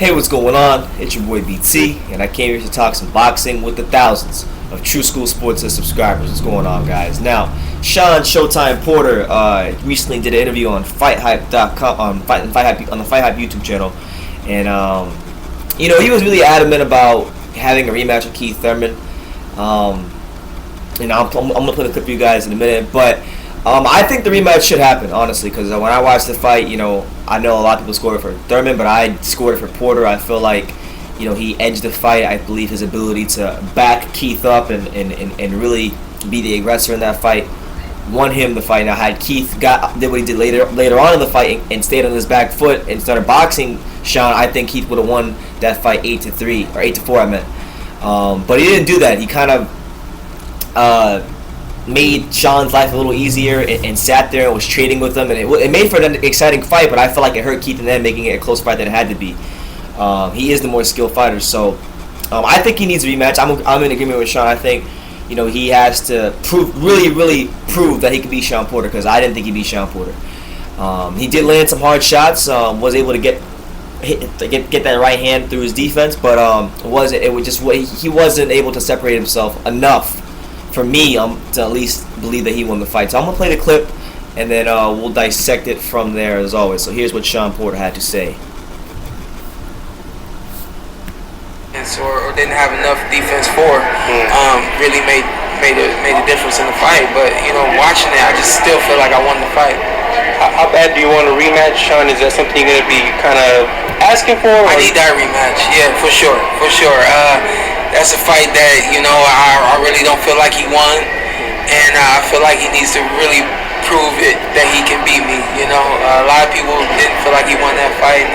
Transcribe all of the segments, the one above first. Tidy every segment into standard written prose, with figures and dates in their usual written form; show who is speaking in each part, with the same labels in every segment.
Speaker 1: Hey, what's going on? It's your boy BT, and I came here to talk some boxing with the thousands of True School Sports subscribers. What's going on, guys? Now, Shawn Showtime Porter recently did an interview on FightHype.com on the Fight Hype YouTube channel, and he was really adamant about having a rematch with Keith Thurman. I'm gonna play the clip for you guys in a minute, but I think the rematch should happen, honestly, because when I watched the fight, I know a lot of people scored it for Thurman, but I scored it for Porter. I feel like, he edged the fight. I believe his ability to back Keith up and really be the aggressor in that fight won him the fight. Now, had Keith did what he did later on in the fight and stayed on his back foot and started boxing Shawn, I think Keith would have won that fight 8-3 or 8-4. I meant, but he didn't do that. He kind of made Shawn's life a little easier and sat there and was trading with him, and it made for an exciting fight, but I feel like it hurt Keith in the end, making it a close fight than it had to be. He is the more skilled fighter, so I think he needs a rematch. I'm in agreement with Shawn. I think he has to really prove that he can beat Shawn Porter, because I didn't think he beat Shawn Porter. He did land some hard shots, was able to get that right hand through his defense, but he wasn't able to separate himself enough for me to at least believe that he won the fight. So I'm going to play the clip, and then we'll dissect it from there as always. So here's what Shawn Porter had to say.
Speaker 2: Or didn't have enough defense for really made a difference in the fight. But watching it, I just still feel like I won the fight.
Speaker 3: How bad do you want a rematch, Shawn? Is that something you're going to be kind of asking for?
Speaker 2: I need that rematch, yeah, for sure. That's a fight that I really don't feel like he won, and I feel like he needs to really prove it that he can beat me. A lot of people didn't feel like he won that fight.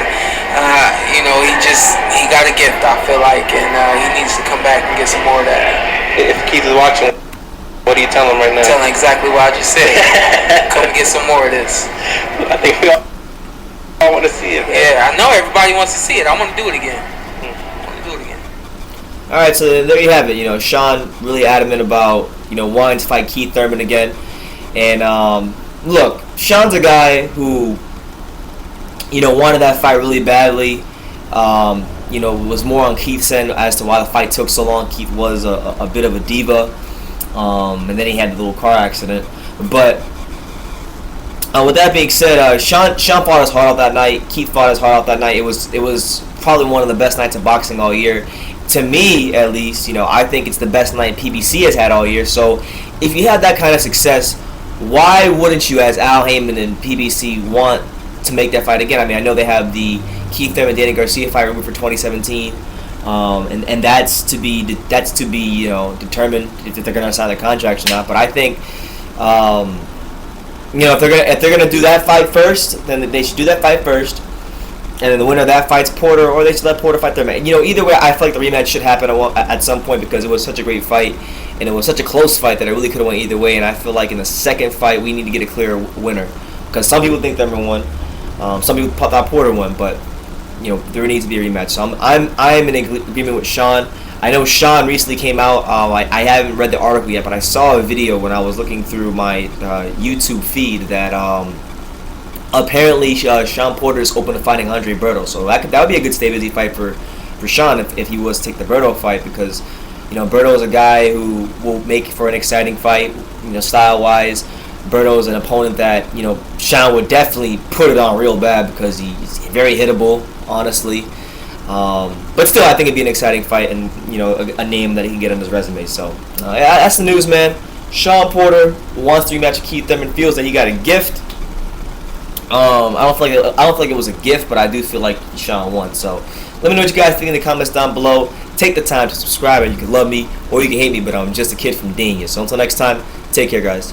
Speaker 2: He got a gift, I feel like, and he needs to come back and get some more of that.
Speaker 3: If Keith is watching, what do you tell him right now?
Speaker 2: Tell him exactly what I just said. Come get some more of this.
Speaker 3: I think we all want to see it, man.
Speaker 2: Yeah, I know everybody wants to see it. I want to do it again.
Speaker 1: Alright, so there you have it. Shawn really adamant about, wanting to fight Keith Thurman again. And, look, Shawn's a guy who, wanted that fight really badly. Was more on Keith's end as to why the fight took so long. Keith was a bit of a diva. And then he had the little car accident. But, with that being said, Shawn fought his heart out that night. Keith fought his heart out that night. It was probably one of the best nights of boxing all year. To me, at least, I think it's the best night PBC has had all year. So, if you have that kind of success, why wouldn't you, as Al Heyman and PBC, want to make that fight again? I mean, I know they have the Keith Thurman Danny Garcia fight removed for 2017, and that's to be determined if they're going to sign the contracts or not. But I think, if they're gonna do that fight first, then they should do that fight first. And then the winner of that fight's Porter, or they should let Porter fight their man. Either way, I feel like the rematch should happen at some point, because it was such a great fight, and it was such a close fight that it really could have went either way. And I feel like in the second fight, we need to get a clear winner, because some people think Thurman won, some people thought Porter won, but there needs to be a rematch. So I'm in agreement with Shawn. I know Shawn recently came out. I haven't read the article yet, but I saw a video when I was looking through my YouTube feed that apparently Shawn Porter is open to fighting Andre Berto, so that would be a good stay busy fight for Shawn if he was to take the Berto fight, because Berto is a guy who will make for an exciting fight, style wise. Berto is an opponent that Shawn would definitely put it on real bad, because he's very hittable, honestly. But still, I think it'd be an exciting fight, and a name that he can get on his resume. So that's the news, man. Shawn Porter wants to rematch Keith Thurman, feels that he got a gift. I don't feel like it was a gift, but I do feel like Shawn won. So let me know what you guys think in the comments down below. Take the time to subscribe, and you can love me or you can hate me, but I'm just a kid from Dania. So until next time, take care, guys.